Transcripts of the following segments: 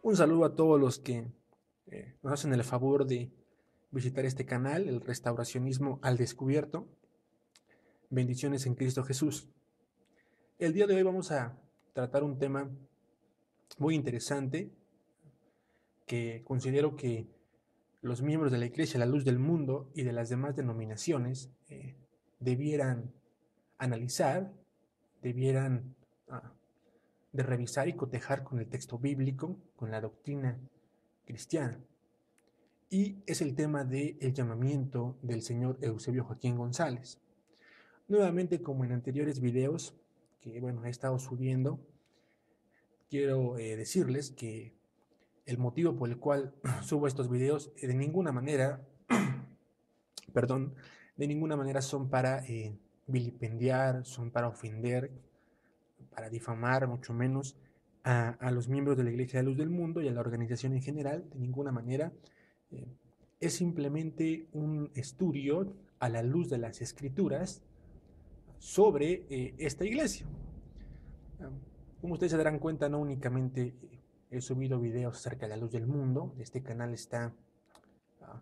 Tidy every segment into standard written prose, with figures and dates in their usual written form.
Un saludo a todos los que nos hacen el favor de visitar este canal, el Restauracionismo al Descubierto. Bendiciones en Cristo Jesús. El día de hoy vamos a tratar un tema muy interesante que considero que los miembros de la Iglesia, la luz del mundo y de las demás denominaciones debieran analizar, debieran ah, de revisar y cotejar con el texto bíblico, con la doctrina cristiana. Y es el tema del llamamiento del señor Eusebio Joaquín González. Nuevamente, como en anteriores videos que he estado subiendo, quiero decirles que el motivo por el cual subo estos videos de ninguna manera, perdón, de ninguna manera son para vilipendiar, son para ofender, para difamar, mucho menos a los miembros de la Iglesia de la Luz del Mundo y a la organización en general, de ninguna manera. Eh, es simplemente un estudio a la luz de las escrituras sobre esta iglesia. Como ustedes se darán cuenta, no únicamente he subido videos acerca de la luz del mundo. Este canal está uh,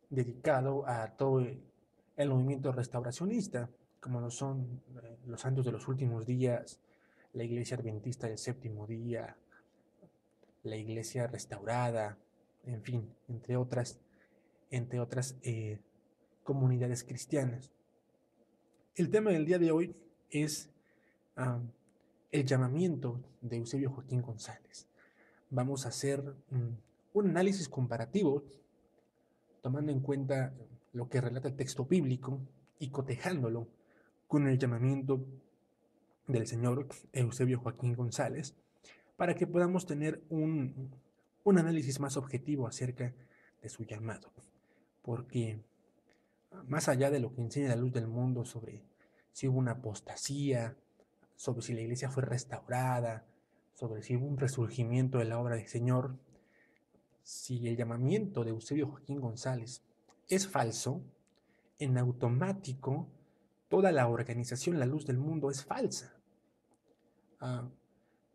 dedicado a todo el movimiento restauracionista, como lo son los santos de los últimos días, la iglesia adventista del séptimo día, la iglesia restaurada, en fin, entre otras comunidades cristianas. El tema del día de hoy es uh, el llamamiento de Eusebio Joaquín González. Vamos a hacer un análisis comparativo tomando en cuenta lo que relata el texto bíblico y cotejándolo con el llamamiento del señor Eusebio Joaquín González para que podamos tener un análisis más objetivo acerca de su llamado. Porque más allá de lo que enseña la luz del mundo sobre si hubo una apostasía, sobre si la iglesia fue restaurada, sobre si hubo un resurgimiento de la obra del Señor, si el llamamiento de Eusebio Joaquín González es falso, en automático toda la organización La Luz del Mundo es falsa. Ah,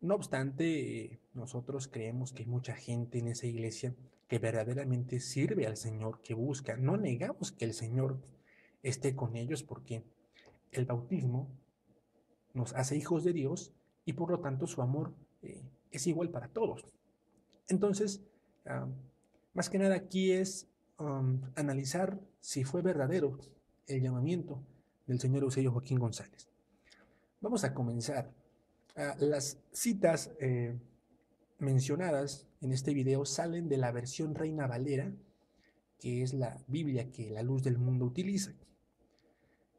no obstante, nosotros creemos que hay mucha gente en esa iglesia que verdaderamente sirve al Señor, que busca. No negamos que el Señor esté con ellos porque el bautismo nos hace hijos de Dios y por lo tanto su amor es igual para todos. Entonces, uh, más que nada aquí es analizar si fue verdadero el llamamiento del señor Eusebio Joaquín González. Vamos a comenzar. Las citas mencionadas en este video salen de la versión Reina Valera, que es la Biblia que la luz del mundo utiliza,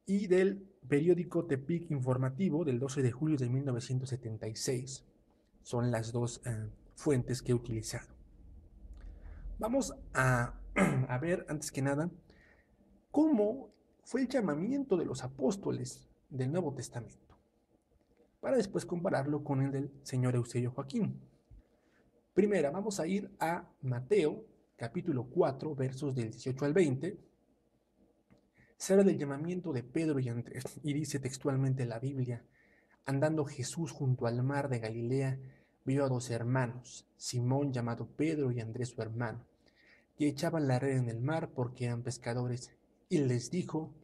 y del periódico Tepic Informativo del 12 de julio de 1976. Son las dos fuentes que he utilizado. Vamos a ver, antes que nada, cómo fue el llamamiento de los apóstoles del Nuevo Testamento, para después compararlo con el del señor Eusebio Joaquín. Primera, vamos a ir a Mateo, capítulo 4, versos del 18 al 20. Se habla del llamamiento de Pedro y Andrés, y dice textualmente la Biblia: andando Jesús junto al mar de Galilea, vio a dos hermanos, Simón llamado Pedro y Andrés su hermano, que echaban la red en el mar porque eran pescadores, y les dijo: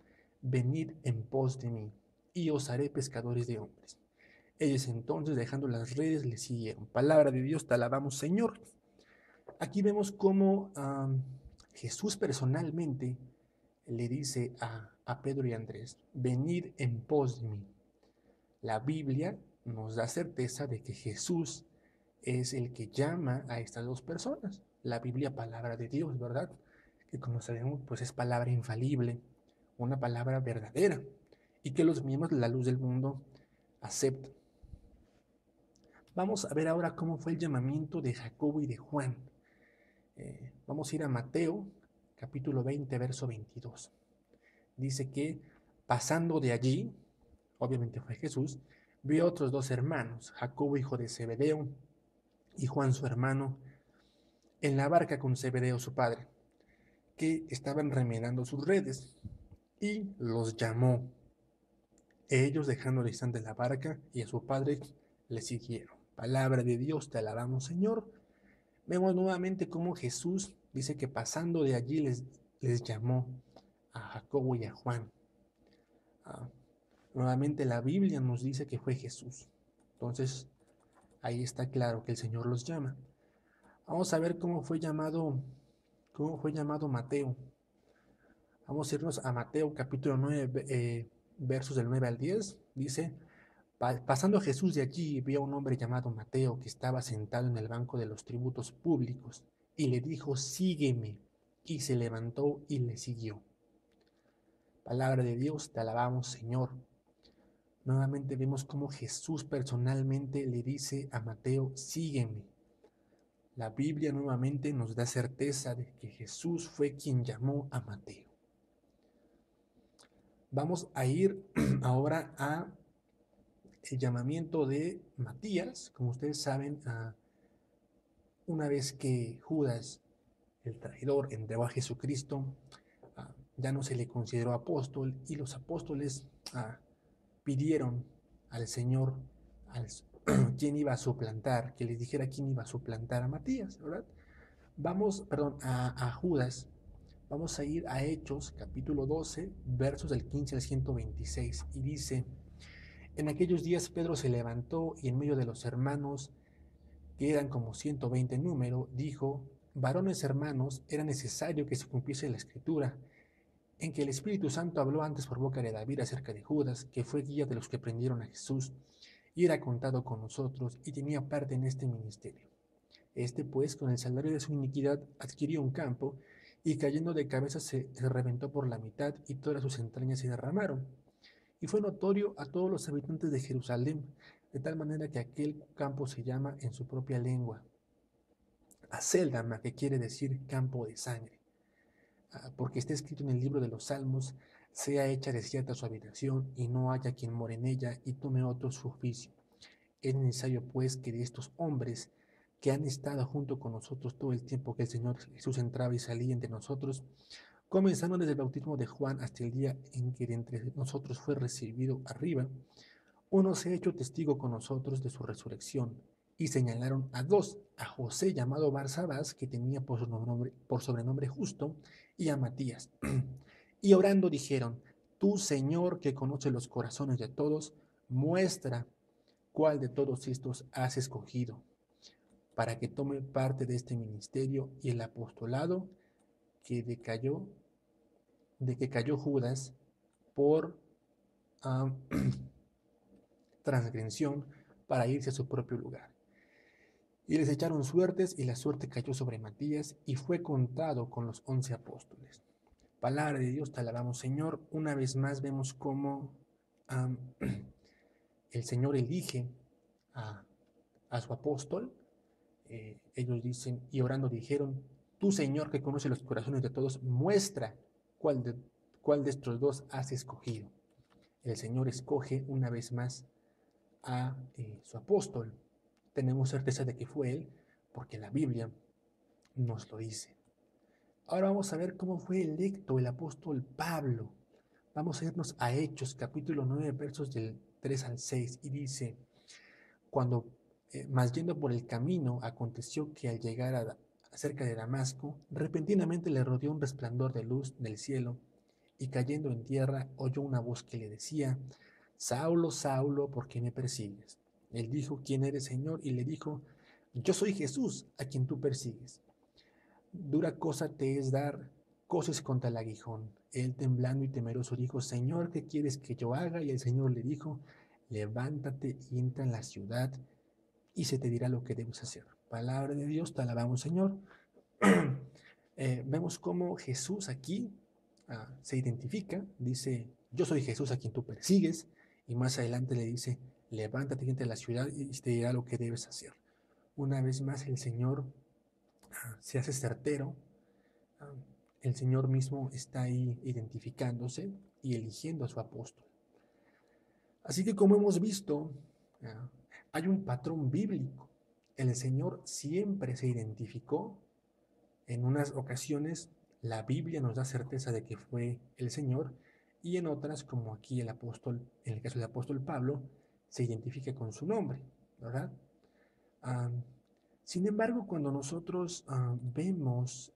venid en pos de mí, y os haré pescadores de hombres. Ellos entonces, dejando las redes, le siguieron. Palabra de Dios, te alabamos, Señor. Aquí vemos cómo Jesús personalmente le dice a Pedro y Andrés: venid en pos de mí. La Biblia nos da certeza de que Jesús es el que llama a estas dos personas. La Biblia, palabra de Dios, ¿verdad? Que como sabemos, pues es palabra infalible, una palabra verdadera, y que los miembros de la luz del mundo aceptan. Vamos a ver ahora cómo fue el llamamiento de Jacobo y de Juan. Vamos a ir a Mateo, capítulo 20, verso 22. Dice que pasando de allí, obviamente fue Jesús, vio a otros dos hermanos, Jacobo hijo de Zebedeo y Juan su hermano, en la barca con Zebedeo su padre, que estaban remendando sus redes, y los llamó. Ellos, dejando distante la barca y a su padre, le siguieron. Palabra de Dios, te alabamos, Señor. Vemos nuevamente cómo Jesús dice que pasando de allí les llamó a Jacobo y a Juan. Ah, Nuevamente la Biblia nos dice que fue Jesús. Entonces ahí está claro que el Señor los llama. Vamos a ver cómo fue llamado Mateo. Vamos a irnos a Mateo capítulo 9, versos del 9 al 10. Dice, pasando Jesús de allí, vio a un hombre llamado Mateo que estaba sentado en el banco de los tributos públicos y le dijo, sígueme. Y se levantó y le siguió. Palabra de Dios, te alabamos, Señor. Nuevamente vemos cómo Jesús personalmente le dice a Mateo, sígueme. La Biblia nuevamente nos da certeza de que Jesús fue quien llamó a Mateo. Vamos a ir ahora a el llamamiento de Matías. Como ustedes saben, una vez que Judas, el traidor, entregó a Jesucristo, ya no se le consideró apóstol y los apóstoles pidieron al Señor quién iba a suplantar, que les dijera quién iba a suplantar a Matías, ¿verdad? A Judas. Vamos a ir a Hechos, capítulo 12, versos del 15 al 126, y dice, en aquellos días Pedro se levantó y en medio de los hermanos, que eran como 120 en número, dijo, varones hermanos, era necesario que se cumpliese la escritura, en que el Espíritu Santo habló antes por boca de David acerca de Judas, que fue guía de los que prendieron a Jesús, y era contado con nosotros, y tenía parte en este ministerio. Este, pues, con el salario de su iniquidad, adquirió un campo, y cayendo de cabeza se reventó por la mitad, y todas sus entrañas se derramaron. Y fue notorio a todos los habitantes de Jerusalén, de tal manera que aquel campo se llama en su propia lengua Aceldama, que quiere decir campo de sangre. Porque está escrito en el libro de los Salmos, sea hecha desierta su habitación, y no haya quien more en ella, y tome otro su oficio. Es necesario, pues, que de estos hombres que han estado junto con nosotros todo el tiempo que el Señor Jesús entraba y salía entre nosotros, comenzando desde el bautismo de Juan hasta el día en que de entre nosotros fue recibido arriba, uno se ha hecho testigo con nosotros de su resurrección, y señalaron a dos, a José llamado Barsabás, que tenía por sobrenombre Justo, y a Matías. Y orando dijeron, tú, Señor, que conoces los corazones de todos, muestra cuál de todos estos has escogido, para que tome parte de este ministerio y el apostolado que decayó, de que cayó Judas por um, transgresión para irse a su propio lugar. Y les echaron suertes, y la suerte cayó sobre Matías, y fue contado con los 11 apóstoles. Palabra de Dios, te alabamos, Señor. Una vez más vemos cómo um, el Señor elige a su apóstol. Ellos dicen, y orando dijeron, tú, Señor, que conoce los corazones de todos, muestra cuál de estos dos has escogido. El Señor escoge una vez más a su apóstol. Tenemos certeza de que fue él, porque la Biblia nos lo dice. Ahora vamos a ver cómo fue electo el apóstol Pablo. Vamos a irnos a Hechos, capítulo 9, versos del 3 al 6, y dice, cuando más yendo por el camino, aconteció que al llegar cerca de Damasco, repentinamente le rodeó un resplandor de luz del cielo, y cayendo en tierra oyó una voz que le decía, Saulo, Saulo, ¿por qué me persigues? Él dijo, ¿quién eres, Señor? Y le dijo, yo soy Jesús, a quien tú persigues. Dura cosa te es dar coces contra el aguijón. Él, temblando y temeroso, dijo, Señor, ¿qué quieres que yo haga? Y el Señor le dijo, levántate y entra en la ciudad, y se te dirá lo que debes hacer. Palabra de Dios, te alabamos, Señor. Vemos cómo Jesús aquí se identifica, dice, yo soy Jesús a quien tú persigues, y más adelante le dice, levántate y entra en la ciudad, y te dirá lo que debes hacer. Una vez más el Señor se hace certero. El Señor mismo está ahí identificándose y eligiendo a su apóstol. Así que, como hemos visto, hay un patrón bíblico. El Señor siempre se identificó. En unas ocasiones la Biblia nos da certeza de que fue el Señor, y en otras, como aquí el apóstol, en el caso del apóstol Pablo, se identifica con su nombre, ¿verdad? Sin embargo, cuando nosotros vemos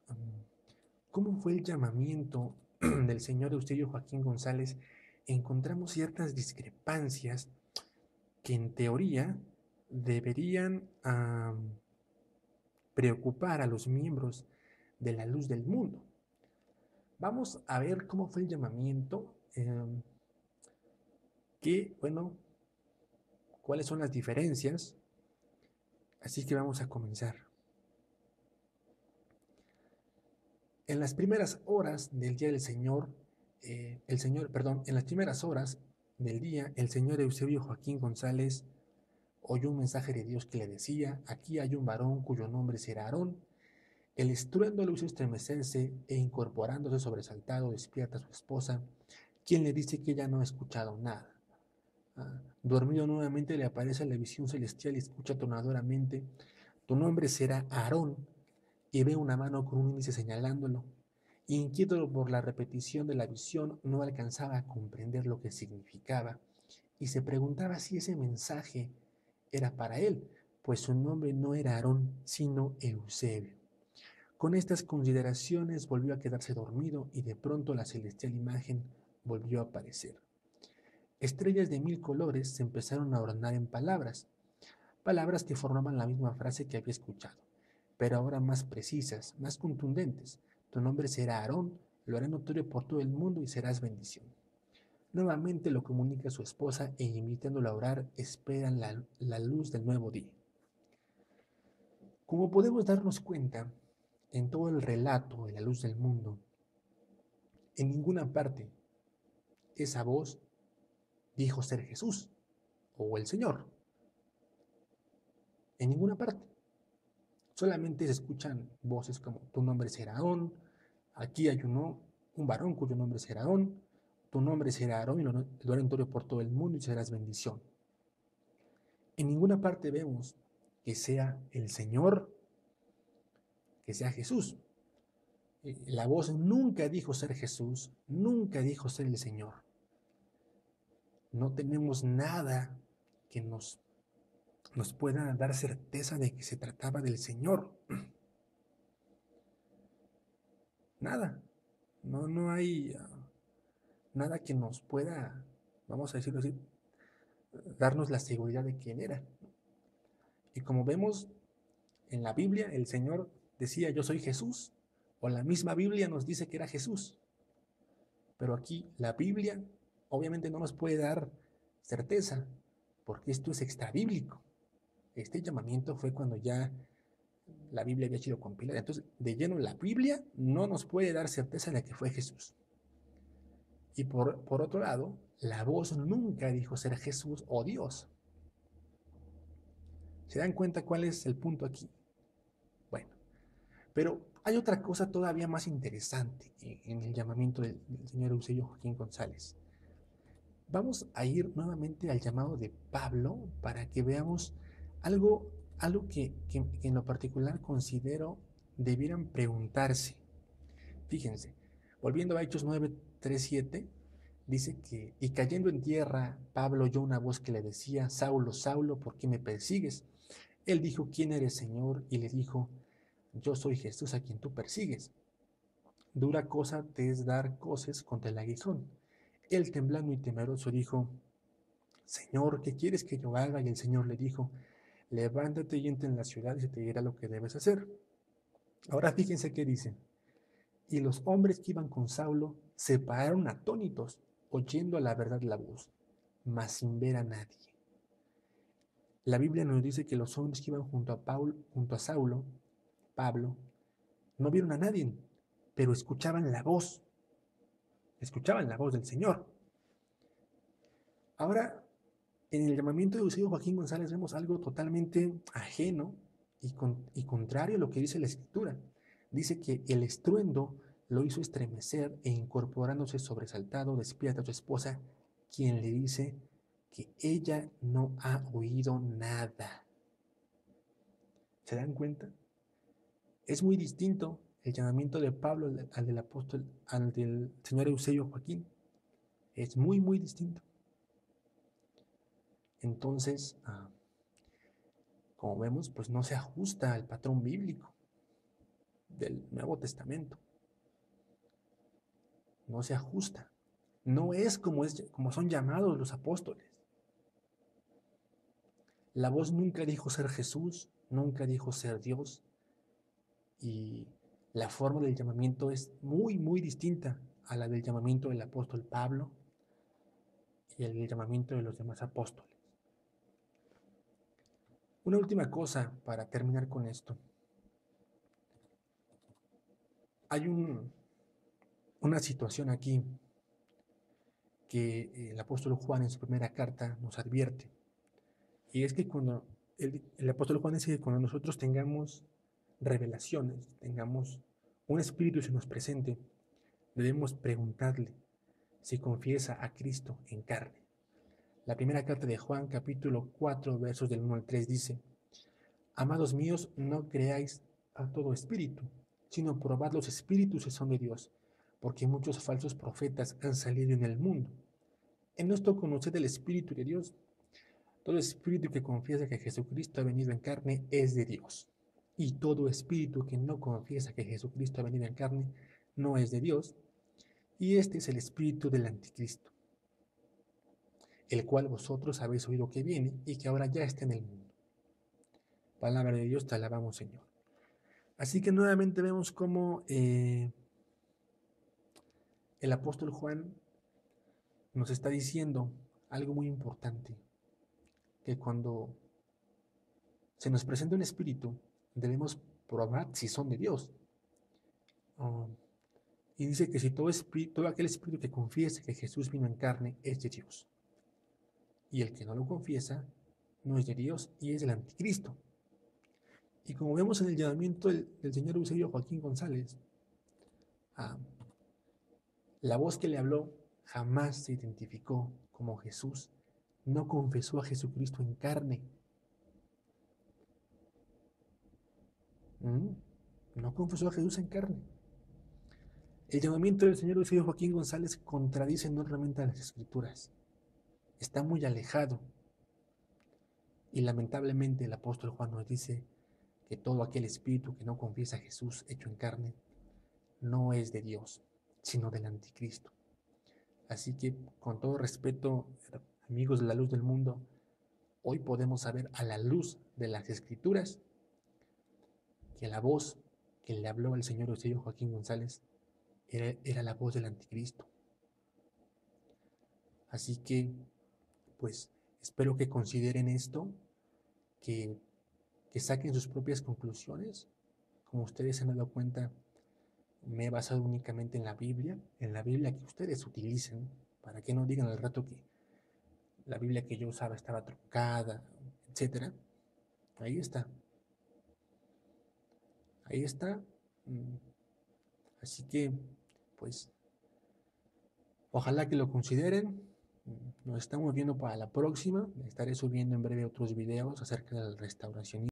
cómo fue el llamamiento del señor Eusebio Joaquín González, encontramos ciertas discrepancias que en teoría deberían preocupar a los miembros de la luz del mundo. Vamos a ver cómo fue el llamamiento, cuáles son las diferencias. Así que vamos a comenzar. En las primeras horas del día del Señor, en las primeras horas del día, el señor Eusebio Joaquín González oyó un mensaje de Dios que le decía: aquí hay un varón cuyo nombre será Aarón. El estruendo lo hizo estremecerse e incorporándose sobresaltado despierta a su esposa, quien le dice que ella no ha escuchado nada. Dormido nuevamente le aparece la visión celestial y escucha atonadoramente: tu nombre será Aarón, y ve una mano con un índice señalándolo. Inquieto por la repetición de la visión, no alcanzaba a comprender lo que significaba y se preguntaba si ese mensaje era para él, pues su nombre no era Aarón, sino Eusebio. Con estas consideraciones volvió a quedarse dormido y de pronto la celestial imagen volvió a aparecer. Estrellas de 1000 colores se empezaron a ordenar en palabras que formaban la misma frase que había escuchado, pero ahora más precisas, más contundentes. Tu nombre será Aarón, lo haré notorio por todo el mundo y serás bendición. Nuevamente lo comunica a su esposa e invitándolo a orar, esperan la luz del nuevo día. Como podemos darnos cuenta, en todo el relato de la luz del mundo, en ninguna parte esa voz dijo ser Jesús o el Señor. En ninguna parte. Solamente se escuchan voces como: tu nombre será Aarón, aquí hay un varón cuyo nombre será Aarón, tu nombre será Aarón y lo haré notorio por todo el mundo y serás bendición. En ninguna parte vemos que sea el Señor, que sea Jesús. La voz nunca dijo ser Jesús, nunca dijo ser el Señor. No tenemos nada que nos pueda dar certeza de que se trataba del Señor. Nada. No hay nada que nos pueda, vamos a decirlo así, darnos la seguridad de quién era. Y como vemos en la Biblia, el Señor decía: yo soy Jesús, o la misma Biblia nos dice que era Jesús. Pero aquí la Biblia obviamente no nos puede dar certeza, porque esto es extrabíblico. Este llamamiento fue cuando ya la Biblia había sido compilada. Entonces, de lleno, la Biblia no nos puede dar certeza de que fue Jesús. Y por otro lado, la voz nunca dijo ser Jesús o Dios. ¿Se dan cuenta cuál es el punto aquí? Bueno, pero hay otra cosa todavía más interesante en el llamamiento del señor Eusebio Joaquín González. Vamos a ir nuevamente al llamado de Pablo para que veamos algo que en lo particular considero debieran preguntarse. Fíjense, volviendo a Hechos 9, 3, 7, dice que: y cayendo en tierra, Pablo oyó una voz que le decía: Saulo, Saulo, ¿por qué me persigues? Él dijo: ¿quién eres, Señor? Y le dijo: yo soy Jesús a quien tú persigues. Dura cosa te es dar coces contra el aguijón. Él, temblando y temeroso, dijo: Señor, ¿qué quieres que yo haga? Y el Señor le dijo: levántate y entra en la ciudad y se te dirá lo que debes hacer. Ahora fíjense qué dice: y los hombres que iban con Saulo se pararon atónitos, oyendo a la verdad la voz, mas sin ver a nadie. La Biblia nos dice que los hombres que iban junto a Saulo, Pablo, no vieron a nadie, pero escuchaban la voz del Señor. Ahora, en el llamamiento de Eusebio Joaquín González vemos algo totalmente ajeno y contrario a lo que dice la Escritura. Dice que el estruendo lo hizo estremecer e incorporándose sobresaltado despierta a su esposa, quien le dice que ella no ha oído nada. ¿Se dan cuenta? Es muy distinto el llamamiento de Pablo al del apóstol, al del señor Eusebio Joaquín. Es muy, muy distinto. Entonces, como vemos, pues no se ajusta al patrón bíblico del Nuevo Testamento. No se ajusta. No es como son llamados los apóstoles. La voz nunca dijo ser Jesús, nunca dijo ser Dios, y la forma del llamamiento es muy, muy distinta a la del llamamiento del apóstol Pablo y el llamamiento de los demás apóstoles. Una última cosa para terminar con esto. Hay una situación aquí que el apóstol Juan en su primera carta nos advierte, y es que cuando el apóstol Juan dice que cuando nosotros tengamos revelaciones, tengamos un espíritu se nos presente, debemos preguntarle si confiesa a Cristo en carne. La primera carta de Juan, capítulo 4, versos del 1 al 3 dice: Amados míos, no creáis a todo espíritu, sino probad los espíritus que son de Dios, porque muchos falsos profetas han salido en el mundo. En esto conoced el Espíritu de Dios. Todo espíritu que confiesa que Jesucristo ha venido en carne es de Dios. Y todo espíritu que no confiesa que Jesucristo ha venido en carne no es de Dios. Y este es el espíritu del anticristo, el cual vosotros habéis oído que viene y que ahora ya está en el mundo. Palabra de Dios, te alabamos, Señor. Así que nuevamente vemos cómo el apóstol Juan nos está diciendo algo muy importante, que cuando se nos presenta un espíritu, debemos probar si son de Dios. Y dice que si todo aquel espíritu que confiese que Jesús vino en carne es de Dios. Y el que no lo confiesa no es de Dios y es del anticristo. Y como vemos en el llamamiento del señor Eusebio Joaquín González, la voz que le habló jamás se identificó como Jesús, no confesó a Jesucristo en carne. No confesó a Jesús en carne. El llamamiento del señor Eusebio Joaquín González contradice enormemente a las Escrituras. Está muy alejado. Y lamentablemente el apóstol Juan nos dice que todo aquel espíritu que no confiesa a Jesús hecho en carne no es de Dios, sino del anticristo. Así que, con todo respeto, amigos de la luz del mundo, hoy podemos saber a la luz de las Escrituras que la voz que le habló al señor Eusebio Joaquín González era la voz del anticristo. Así que, pues, espero que consideren esto, que saquen sus propias conclusiones. Como ustedes se han dado cuenta, me he basado únicamente en la Biblia que ustedes utilicen, para que no digan al rato que la Biblia que yo usaba estaba truncada, etc. Ahí está. Ahí está. Así que, pues, ojalá que lo consideren. Nos estamos viendo para la próxima. Estaré subiendo en breve otros videos acerca del restauracionismo.